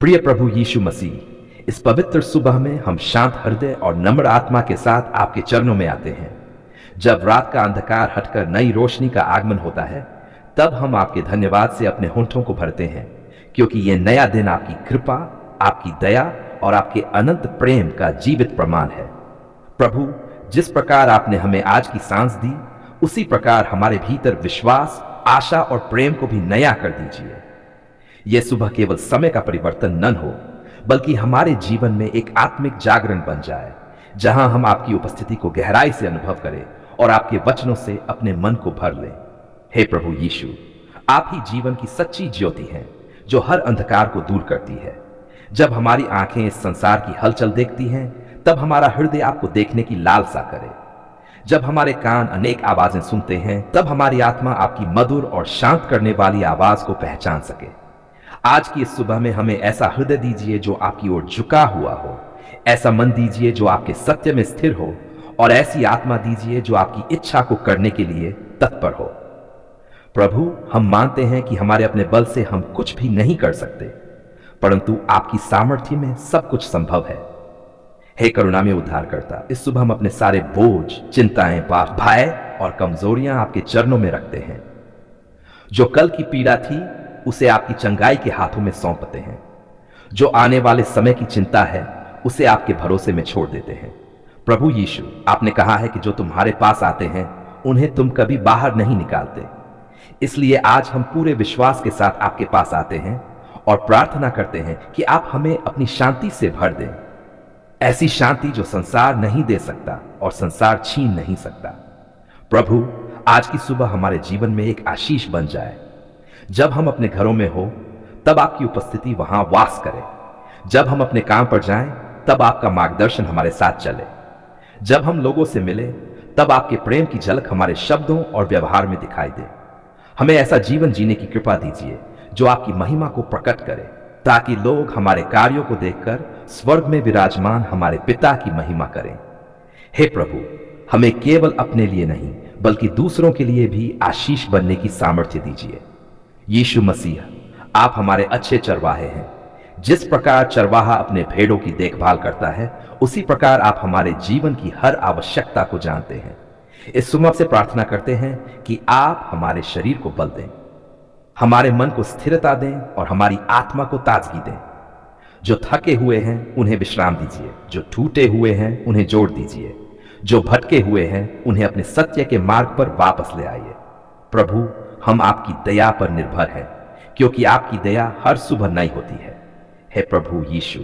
प्रिय प्रभु यीशु मसीह, इस पवित्र सुबह में हम शांत हृदय और नम्र आत्मा के साथ आपके चरणों में आते हैं। जब रात का अंधकार हटकर नई रोशनी का आगमन होता है, तब हम आपके धन्यवाद से अपने होंठों को भरते हैं, क्योंकि यह नया दिन आपकी कृपा, आपकी दया और आपके अनंत प्रेम का जीवित प्रमाण है। प्रभु, जिस प्रकार आपने हमें आज की सांस दी, उसी प्रकार हमारे भीतर विश्वास, आशा और प्रेम को भी नया कर दीजिए। यह सुबह केवल समय का परिवर्तन न हो, बल्कि हमारे जीवन में एक आत्मिक जागरण बन जाए, जहां हम आपकी उपस्थिति को गहराई से अनुभव करें और आपके वचनों से अपने मन को भर लें। हे प्रभु यीशु, आप ही जीवन की सच्ची ज्योति हैं, जो हर अंधकार को दूर करती है। जब हमारी आंखें इस संसार की हलचल देखती हैं, तब हमारा हृदय आपको देखने की लालसा करे। जब हमारे कान अनेक आवाजें सुनते हैं, तब हमारी आत्मा आपकी मधुर और शांत करने वाली आवाज को पहचान सके। आज की इस सुबह में हमें ऐसा हृदय दीजिए जो आपकी ओर झुका हुआ हो, ऐसा मन दीजिए जो आपके सत्य में स्थिर हो, और ऐसी आत्मा दीजिए जो आपकी इच्छा को करने के लिए तत्पर हो। प्रभु, हम मानते हैं कि हमारे अपने बल से हम कुछ भी नहीं कर सकते, परंतु आपकी सामर्थ्य में सब कुछ संभव है। हे करुणा में उद्धारकर्ता, इस सुबह हम अपने सारे बोझ, चिंताएं, पाप, भय और कमजोरियां आपके चरणों में रखते हैं। जो कल की पीड़ा थी, उसे आपकी चंगाई के हाथों में सौंपते हैं। जो आने वाले समय की चिंता है, उसे आपके भरोसे में छोड़ देते हैं। प्रभु यीशु, आपने कहा है कि जो तुम्हारे पास आते हैं, उन्हें तुम कभी बाहर नहीं निकालते। इसलिए आज हम पूरे विश्वास के साथ आपके पास आते हैं और प्रार्थना करते हैं कि आप हमें अपनी शांति से भर दें, ऐसी शांति जो संसार नहीं दे सकता और संसार छीन नहीं सकता। प्रभु, आज की सुबह हमारे जीवन में एक आशीष बन जाए। जब हम अपने घरों में हो, तब आपकी उपस्थिति वहां वास करे। जब हम अपने काम पर जाएं, तब आपका मार्गदर्शन हमारे साथ चले। जब हम लोगों से मिले, तब आपके प्रेम की झलक हमारे शब्दों और व्यवहार में दिखाई दे। हमें ऐसा जीवन जीने की कृपा दीजिए जो आपकी महिमा को प्रकट करे, ताकि लोग हमारे कार्यों को देखकर स्वर्ग में विराजमान हमारे पिता की महिमा करें। हे प्रभु, हमें केवल अपने लिए नहीं, बल्कि दूसरों के लिए भी आशीष बनने की सामर्थ्य दीजिए। यीशु मसीह, आप हमारे अच्छे चरवाहे हैं। जिस प्रकार चरवाहा अपने भेड़ों की देखभाल करता है, उसी प्रकार आप हमारे जीवन की हर आवश्यकता को जानते हैं। इस सुबह से प्रार्थना करते हैं कि आप हमारे शरीर को बल दें, हमारे मन को स्थिरता दें और हमारी आत्मा को ताजगी दें। जो थके हुए हैं, उन्हें विश्राम दीजिए। जो टूटे हुए हैं, उन्हें जोड़ दीजिए। जो भटके हुए हैं, उन्हें अपने सत्य के मार्ग पर वापस ले आइए। प्रभु, हम आपकी दया पर निर्भर हैं, क्योंकि आपकी दया हर सुबह नई होती है। हे प्रभु यीशु,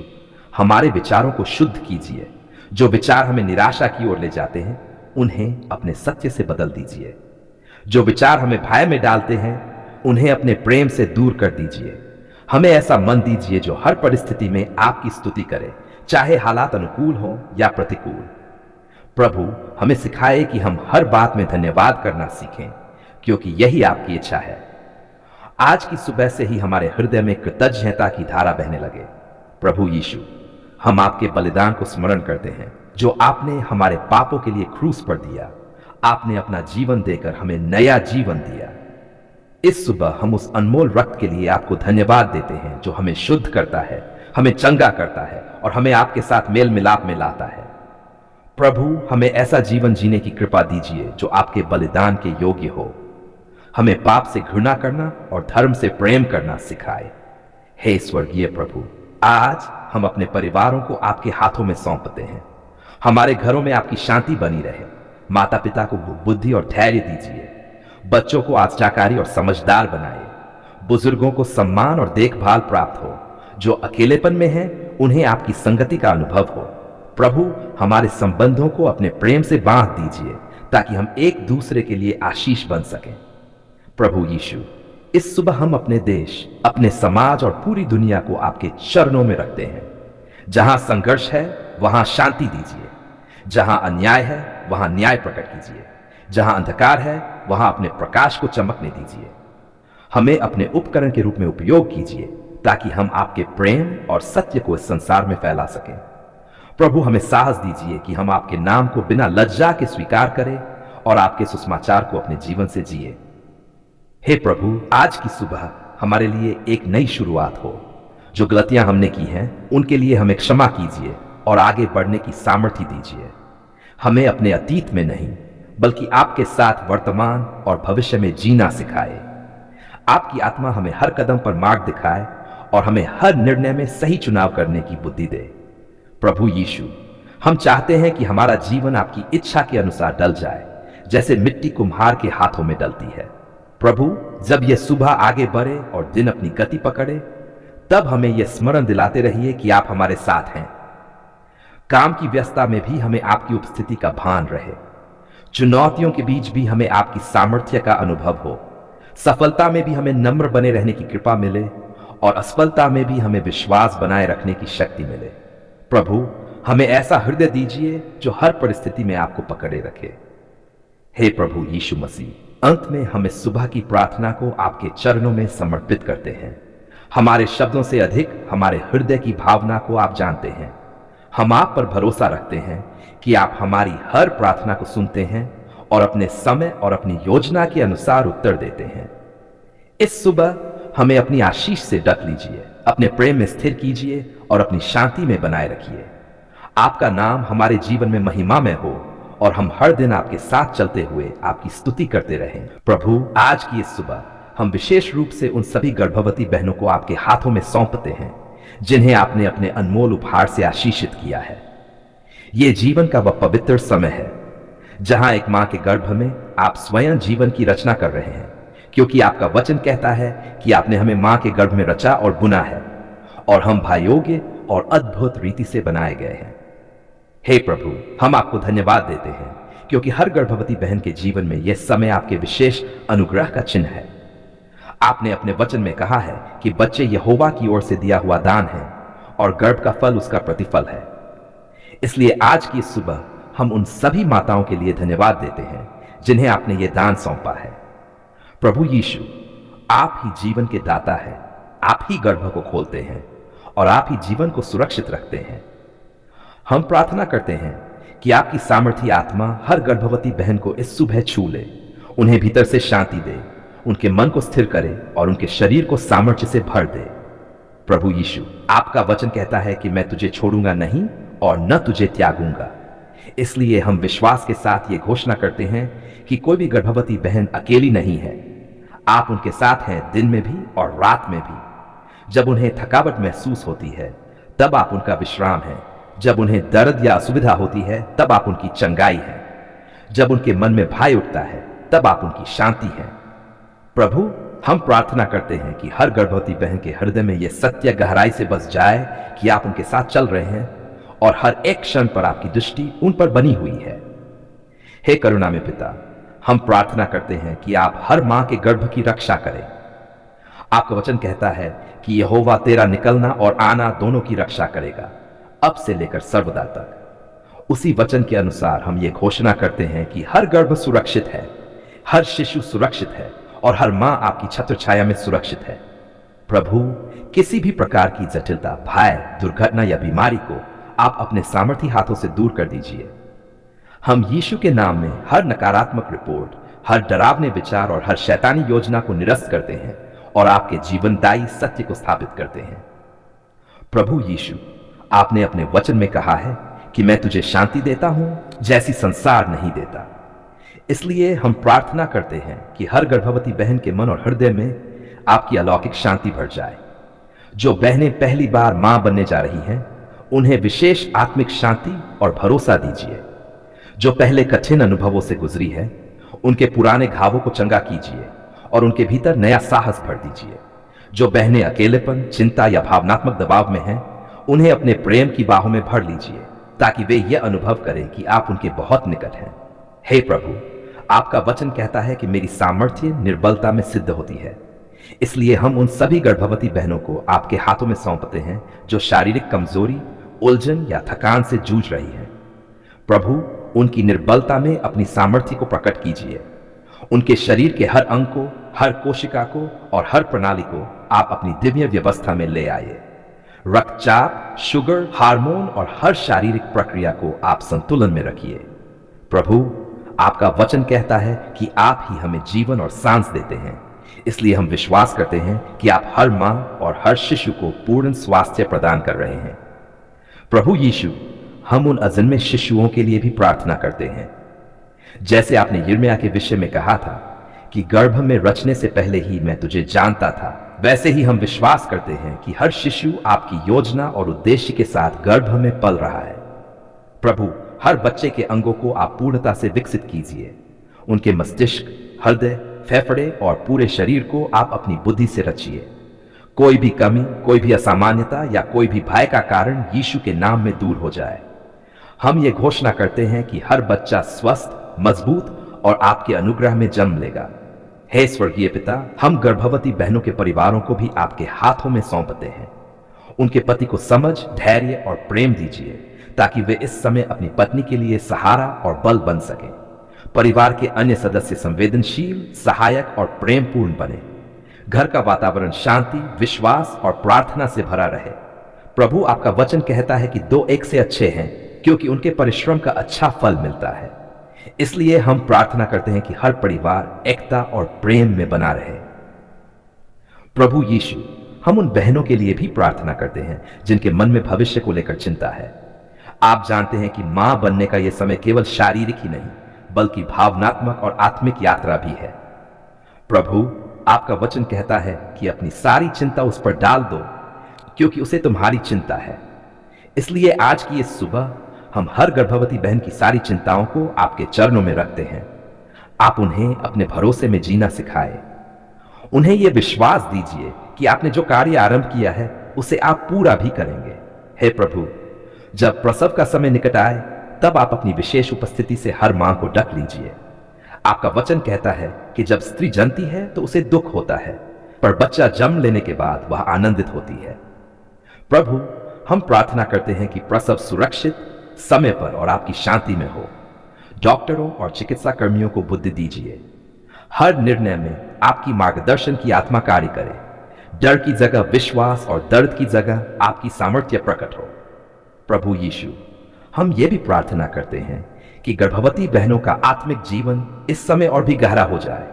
हमारे विचारों को शुद्ध कीजिए। जो विचार हमें निराशा की ओर ले जाते हैं, उन्हें अपने सत्य से बदल दीजिए। जो विचार हमें भय में डालते हैं, उन्हें अपने प्रेम से दूर कर दीजिए। हमें ऐसा मन दीजिए जो हर परिस्थिति में आपकी स्तुति करे, चाहे हालात अनुकूल हो या प्रतिकूल। प्रभु, हमें सिखाए कि हम हर बात में धन्यवाद करना सीखें, क्योंकि यही आपकी इच्छा है। आज की सुबह से ही हमारे हृदय में कृतज्ञता की धारा बहने लगे। प्रभु यीशु, हम आपके बलिदान को स्मरण करते हैं, जो आपने हमारे पापों के लिए क्रूस पर दिया। आपने अपना जीवन देकर हमें नया जीवन दिया। इस सुबह हम उस अनमोल रक्त के लिए आपको धन्यवाद देते हैं, जो हमें शुद्ध करता है, हमें चंगा करता है और हमें आपके साथ मेल मिलाप में लाता है। प्रभु, हमें ऐसा जीवन जीने की कृपा दीजिए जो आपके बलिदान के योग्य हो। हमें पाप से घृणा करना और धर्म से प्रेम करना सिखाए। हे स्वर्गीय प्रभु, आज हम अपने परिवारों को आपके हाथों में सौंपते हैं। हमारे घरों में आपकी शांति बनी रहे। माता पिता को बुद्धि और धैर्य दीजिए। बच्चों को आज्ञाकारी और समझदार बनाए। बुजुर्गों को सम्मान और देखभाल प्राप्त हो। जो अकेलेपन में हैं, उन्हें आपकी संगति का अनुभव हो। प्रभु, हमारे संबंधों को अपने प्रेम से बांध दीजिए, ताकि हम एक दूसरे के लिए आशीष बन सकें। प्रभु यीशु, इस सुबह हम अपने देश, अपने समाज और पूरी दुनिया को आपके चरणों में रखते हैं। जहां संघर्ष है, वहां शांति दीजिए। जहां अन्याय है, वहां न्याय प्रकट कीजिए। जहां अंधकार है, वहां अपने प्रकाश को चमकने दीजिए। हमें अपने उपकरण के रूप में उपयोग कीजिए, ताकि हम आपके प्रेम और सत्य को इस संसार में फैला सकें। प्रभु, हमें साहस दीजिए कि हम आपके नाम को बिना लज्जा के स्वीकार करें और आपके सुसमाचार को अपने जीवन से जिए। हे प्रभु, आज की सुबह हमारे लिए एक नई शुरुआत हो। जो गलतियां हमने की हैं उनके लिए हमें क्षमा कीजिए और आगे बढ़ने की सामर्थ्य दीजिए। हमें अपने अतीत में नहीं बल्कि आपके साथ वर्तमान और भविष्य में जीना सिखाए। आपकी आत्मा हमें हर कदम पर मार्ग दिखाए और हमें हर निर्णय में सही चुनाव करने की बुद्धि दे। प्रभु यीशु, हम चाहते हैं कि हमारा जीवन आपकी इच्छा के अनुसार डल जाए, जैसे मिट्टी कुम्हार के हाथों में डलती है। प्रभु, जब यह सुबह आगे बढ़े और दिन अपनी गति पकड़े, तब हमें यह स्मरण दिलाते रहिए कि आप हमारे साथ हैं। काम की व्यस्तता में भी हमें आपकी उपस्थिति का भान रहे। चुनौतियों के बीच भी हमें आपकी सामर्थ्य का अनुभव हो। सफलता में भी हमें नम्र बने रहने की कृपा मिले और असफलता में भी हमें विश्वास बनाए रखने की शक्ति मिले। प्रभु, हमें ऐसा हृदय दीजिए जो हर परिस्थिति में आपको पकड़े रखे। हे प्रभु यीशु मसीह, अंत में हम इस सुबह की प्रार्थना को आपके चरणों में समर्पित करते हैं। हमारे शब्दों से अधिक हमारे हृदय की भावना को आप जानते हैं। हम आप पर भरोसा रखते हैं कि आप हमारी हर प्रार्थना को सुनते हैं और अपने समय और अपनी योजना के अनुसार उत्तर देते हैं। इस सुबह हमें अपनी आशीष से ढक लीजिए, अपने प्रेम में स्थिर कीजिए और अपनी शांति में बनाए रखिए। आपका नाम हमारे जीवन में महिमामय हो और हम हर दिन आपके साथ चलते हुए आपकी स्तुति करते रहें। प्रभु, आज की इस सुबह हम विशेष रूप से उन सभी गर्भवती बहनों को आपके हाथों में सौंपते हैं जिन्हें आपने अपने अनमोल उपहार से आशीषित किया है। ये जीवन का वह पवित्र समय है जहां एक मां के गर्भ में आप स्वयं जीवन की रचना कर रहे हैं, क्योंकि आपका वचन कहता है कि आपने हमें मां के गर्भ में रचा और बुना है और हम भायोग्य और अद्भुत रीति से बनाए गए हैं। हे प्रभु, हम आपको धन्यवाद देते हैं क्योंकि हर गर्भवती बहन के जीवन में यह समय आपके विशेष अनुग्रह का चिन्ह है। आपने अपने वचन में कहा है कि बच्चे यहोवा की ओर से दिया हुआ दान है और गर्भ का फल उसका प्रतिफल है। इसलिए आज की सुबह हम उन सभी माताओं के लिए धन्यवाद देते हैं जिन्हें आपने ये दान सौंपा है। प्रभु यीशु, आप ही जीवन के दाता हैं। आप ही गर्भ को खोलते हैं और आप ही जीवन को सुरक्षित रखते हैं। हम प्रार्थना करते हैं कि आपकी सामर्थी आत्मा हर गर्भवती बहन को इस सुबह छू ले, उन्हें भीतर से शांति दे, उनके मन को स्थिर करे और उनके शरीर को सामर्थ्य से भर दे। प्रभु यीशु, आपका वचन कहता है कि मैं तुझे छोड़ूंगा नहीं और न तुझे त्यागूंगा। इसलिए हम विश्वास के साथ ये घोषणा करते हैं कि कोई भी गर्भवती बहन अकेली नहीं है। आप उनके साथ हैं दिन में भी और रात में भी। जब उन्हें थकावट महसूस होती है तब आप उनका विश्राम है। जब उन्हें दर्द या असुविधा होती है तब आप उनकी चंगाई है। जब उनके मन में भय उठता है तब आप उनकी शांति है। प्रभु, हम प्रार्थना करते हैं कि हर गर्भवती बहन के हृदय में यह सत्य गहराई से बस जाए कि आप उनके साथ चल रहे हैं और हर एक क्षण पर आपकी दृष्टि उन पर बनी हुई है। हे करुणा में पिता, हम प्रार्थना करते हैं कि आप हर मां के गर्भ की रक्षा करें। आपका वचन कहता है कि यहोवा तेरा निकलना और आना दोनों की रक्षा करेगा, अब से लेकर सर्वदा तक। उसी वचन के अनुसार हम ये घोषणा करते हैं कि हर गर्भ सुरक्षित है, हर शिशु सुरक्षित है और हर मां आपकी छत्र छाया में सुरक्षित है। प्रभु, किसी भी प्रकार की जटिलता, भय, दुर्घटना या बीमारी को आप अपने सामर्थी हाथों से दूर कर दीजिए। हम यीशु के नाम में हर नकारात्मक रिपोर्ट, हर डरावने विचार और हर शैतानी योजना को निरस्त करते हैं और आपके जीवनदायी सत्य को स्थापित करते हैं। प्रभु यीशु, आपने अपने वचन में कहा है कि मैं तुझे शांति देता हूं जैसी संसार नहीं देता। इसलिए हम प्रार्थना करते हैं कि हर गर्भवती बहन के मन और हृदय में आपकी अलौकिक शांति भर जाए। जो बहनें पहली बार मां बनने जा रही हैं, उन्हें विशेष आत्मिक शांति और भरोसा दीजिए। जो पहले कठिन अनुभवों से गुजरी है, उनके पुराने घावों को चंगा कीजिए और उनके भीतर नया साहस भर दीजिए। जो बहनें अकेलेपन, चिंता या भावनात्मक दबाव में हैं, उन्हें अपने प्रेम की बाहों में भर लीजिए ताकि वे यह अनुभव करें कि आप उनके बहुत निकट हैं। हे प्रभु, आपका वचन कहता है कि मेरी सामर्थ्य निर्बलता में सिद्ध होती है। इसलिए हम उन सभी गर्भवती बहनों को आपके हाथों में सौंपते हैं जो शारीरिक कमजोरी, उलझन या थकान से जूझ रही हैं। प्रभु, उनकी निर्बलता में अपनी सामर्थ्य को प्रकट कीजिए। उनके शरीर के हर अंग को, हर कोशिका को और हर प्रणाली को आप अपनी दिव्य व्यवस्था में ले आइए। रक्तचाप, शुगर, हार्मोन और हर शारीरिक प्रक्रिया को आप संतुलन में रखिए। प्रभु, आपका वचन कहता है कि आप ही हमें जीवन और सांस देते हैं। इसलिए हम विश्वास करते हैं कि आप हर मां और हर शिशु को पूर्ण स्वास्थ्य प्रदान कर रहे हैं। प्रभु यीशु, हम उन अजन्मे शिशुओं के लिए भी प्रार्थना करते हैं। जैसे आपने यिर्मयाह के विषय में कहा था कि गर्भ में रचने से पहले ही मैं तुझे जानता था, वैसे ही हम विश्वास करते हैं कि हर शिशु आपकी योजना और उद्देश्य के साथ गर्भ में पल रहा है। प्रभु, हर बच्चे के अंगों को आप पूर्णता से विकसित कीजिए। उनके मस्तिष्क, हृदय, फेफड़े और पूरे शरीर को आप अपनी बुद्धि से रचिए। कोई भी कमी, कोई भी असामान्यता या कोई भी भय का कारण यीशु के नाम में दूर हो जाए। हम ये घोषणा करते हैं कि हर बच्चा स्वस्थ, मजबूत और आपके अनुग्रह में जन्म लेगा। हे स्वर्गीय पिता, हम गर्भवती बहनों के परिवारों को भी आपके हाथों में सौंपते हैं। उनके पति को समझ, धैर्य और प्रेम दीजिए ताकि वे इस समय अपनी पत्नी के लिए सहारा और बल बन सके। परिवार के अन्य सदस्य संवेदनशील, सहायक और प्रेमपूर्ण बने। घर का वातावरण शांति, विश्वास और प्रार्थना से भरा रहे। प्रभु, आपका वचन कहता है कि दो एक से अच्छे हैं क्योंकि उनके परिश्रम का अच्छा फल मिलता है। इसलिए हम प्रार्थना करते हैं कि हर परिवार एकता और प्रेम में बना रहे। प्रभु यीशु, हम उन बहनों के लिए भी प्रार्थना करते हैं जिनके मन में भविष्य को लेकर चिंता है। आप जानते हैं कि मां बनने का यह समय केवल शारीरिक ही नहीं बल्कि भावनात्मक और आत्मिक यात्रा भी है। प्रभु, आपका वचन कहता है कि अपनी सारी चिंता उस पर डाल दो क्योंकि उसे तुम्हारी चिंता है। इसलिए आज की इस सुबह हम हर गर्भवती बहन की सारी चिंताओं को आपके चरणों में रखते हैं। आप उन्हें अपने भरोसे में जीना सिखाए। उन्हें यह विश्वास दीजिए कि आपने जो कार्य आरंभ किया है उसे आप पूरा भी करेंगे। हे प्रभु, जब प्रसव का समय निकट आए तब आप अपनी विशेष उपस्थिति से हर मां को ढक लीजिए। आपका वचन कहता है कि जब स्त्री जन्मती है तो उसे दुख होता है, पर बच्चा जन्म लेने के बाद वह आनंदित होती है। प्रभु, हम प्रार्थना करते हैं कि प्रसव सुरक्षित, समय पर और आपकी शांति में हो। डॉक्टरों और चिकित्सा कर्मियों को बुद्धि दीजिए। हर निर्णय में आपकी मार्गदर्शन की आत्मा कार्य करे। डर की जगह विश्वास और दर्द की जगह आपकी सामर्थ्य प्रकट हो। प्रभु यीशु, हम ये भी प्रार्थना करते हैं कि गर्भवती बहनों का आत्मिक जीवन इस समय और भी गहरा हो जाए।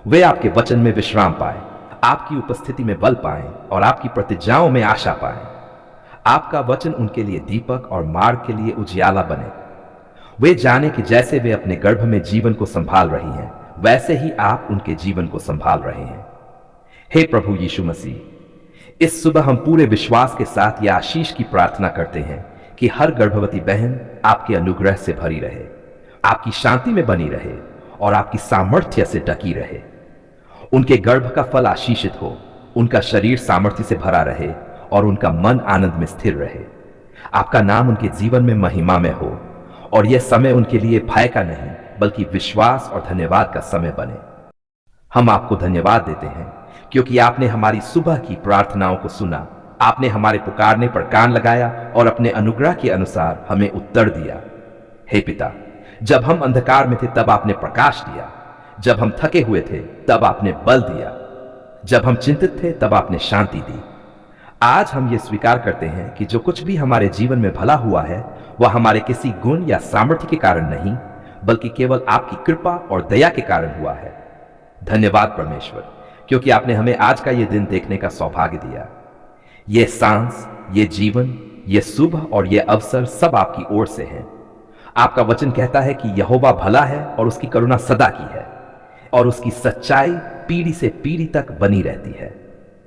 वे आपके वचन में विश्राम पाए, आपकी उपस्थिति में बल पाएं और आपकी प्रतिज्ञाओं में आशा पाएं। आपका वचन उनके लिए दीपक और मार्ग के लिए उजियाला बने। वे जाने कि जैसे वे अपने गर्भ में जीवन को संभाल रही हैं, वैसे ही आप उनके जीवन को संभाल रहे हैं। हे प्रभु यीशु मसीह, इस सुबह हम पूरे विश्वास के साथ यह आशीष की प्रार्थना करते हैं कि हर गर्भवती बहन आपके अनुग्रह से भरी रहे, आपकी शांति में बनी रहे और आपकी सामर्थ्य से ढकी रहे। उनके गर्भ का फल आशीषित हो, उनका शरीर सामर्थ्य से भरा रहे और उनका मन आनंद में स्थिर रहे। आपका नाम उनके जीवन में महिमा में हो और यह समय उनके लिए भय का नहीं बल्कि विश्वास और धन्यवाद का समय बने। हम आपको धन्यवाद देते हैं क्योंकि आपने हमारी सुबह की प्रार्थनाओं को सुना। आपने हमारे पुकारने पर कान लगाया और अपने अनुग्रह के अनुसार हमें उत्तर दिया। हे पिता, जब हम अंधकार में थे तब आपने प्रकाश दिया, जब हम थके हुए थे तब आपने बल दिया, जब हम चिंतित थे तब आपने शांति दी। आज हम ये स्वीकार करते हैं कि जो कुछ भी हमारे जीवन में भला हुआ है वह हमारे किसी गुण या सामर्थ्य के कारण नहीं बल्कि केवल आपकी कृपा और दया के कारण हुआ है। धन्यवाद परमेश्वर, क्योंकि आपने हमें आज का यह दिन देखने का सौभाग्य दिया। ये सांस, ये जीवन, ये सुबह और ये अवसर सब आपकी ओर से हैं। आपका वचन कहता है कि यहोवा भला है और उसकी करुणा सदा की है और उसकी सच्चाई पीढ़ी से पीढ़ी तक बनी रहती है।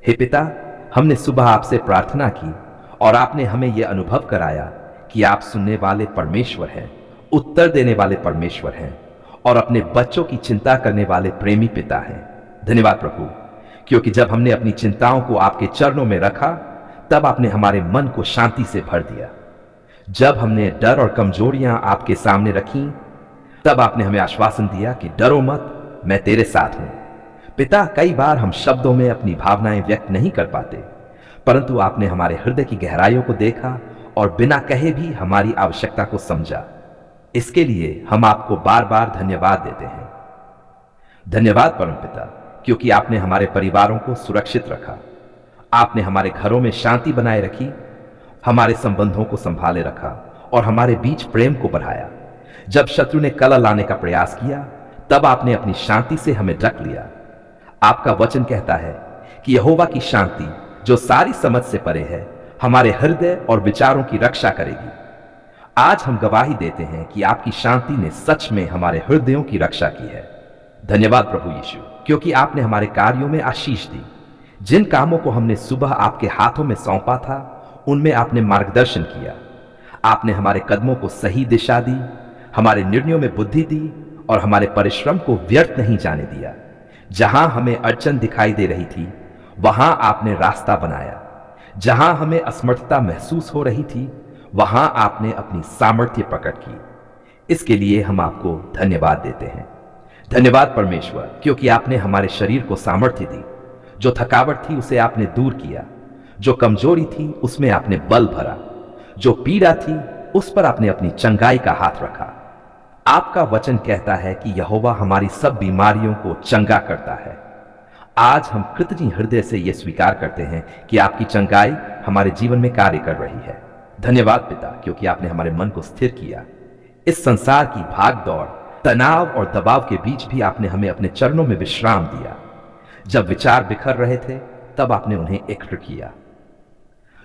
हे पिता, हमने सुबह आपसे प्रार्थना की और आपने हमें यह अनुभव कराया कि आप सुनने वाले परमेश्वर हैं, उत्तर देने वाले परमेश्वर हैं और अपने बच्चों की चिंता करने वाले प्रेमी पिता हैं। धन्यवाद प्रभु, क्योंकि जब हमने अपनी चिंताओं को आपके चरणों में रखा तब आपने हमारे मन को शांति से भर दिया। जब हमने डर और कमजोरियां आपके सामने रखी तब आपने हमें आश्वासन दिया कि डरो मत, मैं तेरे साथ हूं। पिता, कई बार हम शब्दों में अपनी भावनाएं व्यक्त नहीं कर पाते, परंतु आपने हमारे हृदय की गहराइयों को देखा और बिना कहे भी हमारी आवश्यकता को समझा। इसके लिए हम आपको बार बार धन्यवाद देते हैं। धन्यवाद परमपिता, क्योंकि आपने हमारे परिवारों को सुरक्षित रखा, आपने हमारे घरों में शांति बनाए रखी, हमारे संबंधों को संभाले रखा और हमारे बीच प्रेम को बढ़ाया। जब शत्रु ने कलह लाने का प्रयास किया तब आपने अपनी शांति से हमें ढक लिया। आपका वचन कहता है कि यहोवा की शांति जो सारी समझ से परे है हमारे हृदय और विचारों की रक्षा करेगी। आज हम गवाही देते हैं कि आपकी शांति ने सच में हमारे हृदयों की रक्षा की है। धन्यवाद प्रभु यीशु, क्योंकि आपने हमारे कार्यों में आशीष दी। जिन कामों को हमने सुबह आपके हाथों में सौंपा था उनमें आपने मार्गदर्शन किया। आपने हमारे कदमों को सही दिशा दी, हमारे निर्णयों में बुद्धि दी और हमारे परिश्रम को व्यर्थ नहीं जाने दिया। जहां हमें अड़चन दिखाई दे रही थी वहां आपने रास्ता बनाया। जहां हमें असमर्थता महसूस हो रही थी वहां आपने अपनी सामर्थ्य प्रकट की। इसके लिए हम आपको धन्यवाद देते हैं। धन्यवाद परमेश्वर, क्योंकि आपने हमारे शरीर को सामर्थ्य दी। जो थकावट थी उसे आपने दूर किया, जो कमजोरी थी उसमें आपने बल भरा, जो पीड़ा थी उस पर आपने अपनी चंगाई का हाथ रखा। आपका वचन कहता है कि यहोवा हमारी सब बीमारियों को चंगा करता है। आज हम कृतज्ञ हृदय से यह स्वीकार करते हैं कि आपकी चंगाई हमारे जीवन में कार्य कर रही है। धन्यवाद पिता, क्योंकि आपने हमारे मन को स्थिर किया। इस संसार की भाग दौड़, तनाव और दबाव के बीच भी आपने हमें अपने चरणों में विश्राम दिया। जब विचार बिखर रहे थे तब आपने उन्हें एकत्र किया।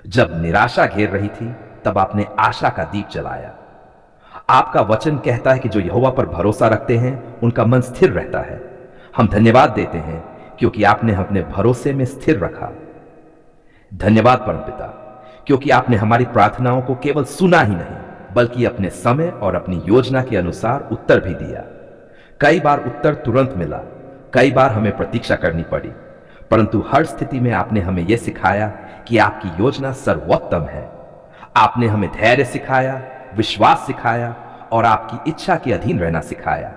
जब निराशा घेर रही थी तब आपने आशा का दीप जलाया। आपका वचन कहता है कि जो यहोवा पर भरोसा रखते हैं उनका मन स्थिर रहता है। हम धन्यवाद देते हैं क्योंकि आपने अपने भरोसे में स्थिर रखा। धन्यवाद परमपिता, क्योंकि आपने हमारी प्रार्थनाओं को केवल सुना ही नहीं बल्कि अपने समय और अपनी योजना के अनुसार उत्तर भी दिया। कई बार उत्तर तुरंत मिला, कई बार हमें प्रतीक्षा करनी पड़ी, परंतु हर स्थिति में आपने हमें यह सिखाया कि आपकी योजना सर्वोत्तम है। आपने हमें धैर्य सिखाया, विश्वास सिखाया और आपकी इच्छा के अधीन रहना सिखाया।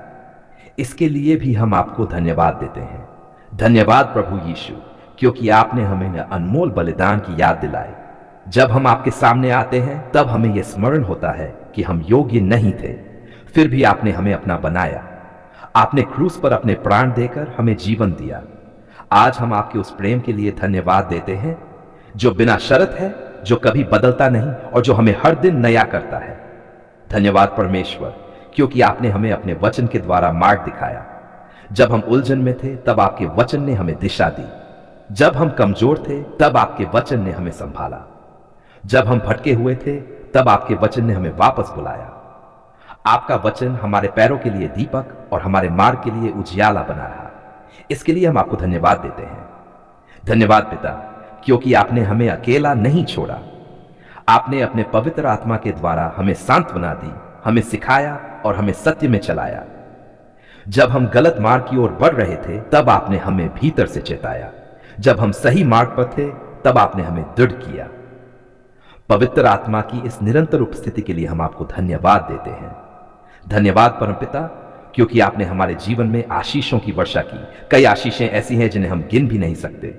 इसके लिए भी हम आपको धन्यवाद देते हैं। धन्यवाद प्रभु यीशु, क्योंकि आपने हमें अनमोल बलिदान की याद दिलाई। जब हम आपके सामने आते हैं तब हमें यह स्मरण होता है कि हम योग्य नहीं थे, फिर भी आपने हमें अपना बनाया। आपने क्रूस पर अपने प्राण देकर हमें जीवन दिया। आज हम आपके उस प्रेम के लिए धन्यवाद देते हैं जो बिना शर्त है, जो कभी बदलता नहीं और जो हमें हर दिन नया करता है। धन्यवाद परमेश्वर, क्योंकि आपने हमें अपने वचन के द्वारा मार्ग दिखाया। जब हम उलझन में थे तब आपके वचन ने हमें दिशा दी। जब हम कमजोर थे तब आपके वचन ने हमें संभाला। जब हम भटके हुए थे तब आपके वचन ने हमें वापस बुलाया। आपका वचन हमारे पैरों के लिए दीपक और हमारे मार्ग के लिए उजियाला बना रहा। इसके लिए हम आपको धन्यवाद देते हैं। धन्यवाद पिता, क्योंकि आपने हमें अकेला नहीं छोड़ा। आपने अपने पवित्र आत्मा के द्वारा हमें सांत्वना दी, हमें सिखाया और हमें सत्य में चलाया। जब हम गलत मार्ग की ओर बढ़ रहे थे तब आपने हमें भीतर से चेताया। जब हम सही मार्ग पर थे तब आपने हमें दृढ़ किया। पवित्र आत्मा की इस निरंतर उपस्थिति के लिए हम आपको धन्यवाद देते हैं। धन्यवाद परमपिता, क्योंकि आपने हमारे जीवन में आशीषों की वर्षा की। कई आशीषें ऐसी हैं जिन्हें हम गिन भी नहीं सकते।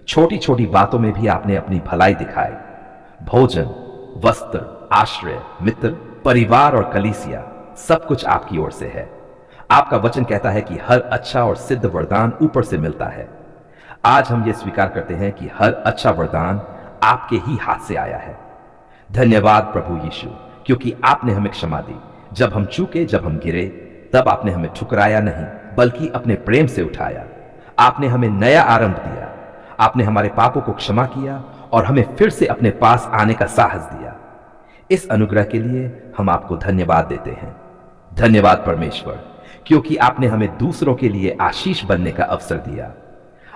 छोटी छोटी बातों में भी आपने अपनी भलाई दिखाई। भोजन, वस्त्र, आश्रय, मित्र, परिवार और कलीसिया, सब कुछ आपकी ओर से है। आपका वचन कहता है कि हर अच्छा और सिद्ध वरदान ऊपर से मिलता है। आज हम ये स्वीकार करते हैं कि हर अच्छा वरदान आपके ही हाथ से आया है। धन्यवाद प्रभु यीशु, क्योंकि आपने हमें क्षमा दी। जब हम चूके, जब हम गिरे, तब आपने हमें ठुकराया नहीं बल्कि अपने प्रेम से उठाया। आपने हमें नया आरंभ दिया। आपने हमारे पापों को क्षमा किया और हमें फिर से अपने पास आने का साहस दिया। इस अनुग्रह के लिए हम आपको धन्यवाद देते हैं। धन्यवाद परमेश्वर, क्योंकि आपने हमें दूसरों के लिए आशीष बनने का अवसर दिया।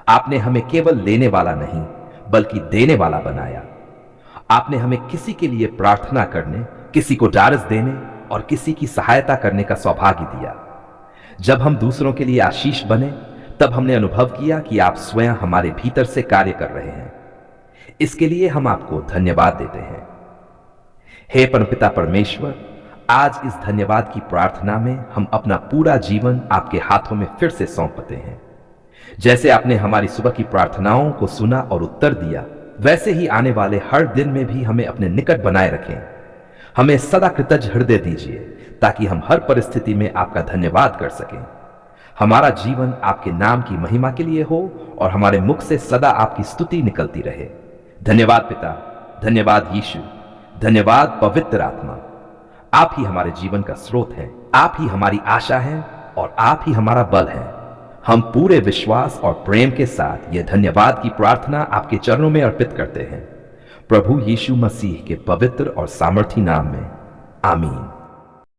आपने हमें केवल लेने वाला नहीं बल्कि देने वाला बनाया। आपने हमें किसी के लिए प्रार्थना करने, किसी को ढाढ़स देने और किसी की सहायता करने का सौभाग्य दिया। जब हम दूसरों के लिए आशीष बने तब हमने अनुभव किया कि आप स्वयं हमारे भीतर से कार्य कर रहे हैं। इसके लिए हम आपको धन्यवाद देते हैं। हे परमपिता परमेश्वर, आज इस धन्यवाद की प्रार्थना में हम अपना पूरा जीवन आपके हाथों में फिर से सौंपते हैं। जैसे आपने हमारी सुबह की प्रार्थनाओं को सुना और उत्तर दिया, वैसे ही आने वाले हर दिन में भी हमें अपने निकट बनाए रखें। हमें सदा कृतज्ञ हृदय दीजिए ताकि हम हर परिस्थिति में आपका धन्यवाद कर सकें। हमारा जीवन आपके नाम की महिमा के लिए हो और हमारे मुख से सदा आपकी स्तुति निकलती रहे। धन्यवाद पिता, धन्यवाद यीशु, धन्यवाद पवित्र आत्मा। आप ही हमारे जीवन का स्रोत हैं। आप ही हमारी आशा हैं और आप ही हमारा बल है। हम पूरे विश्वास और प्रेम के साथ यह धन्यवाद की प्रार्थना आपके चरणों में अर्पित करते हैं, प्रभु यीशु मसीह के पवित्र और सामर्थी नाम में, आमीन।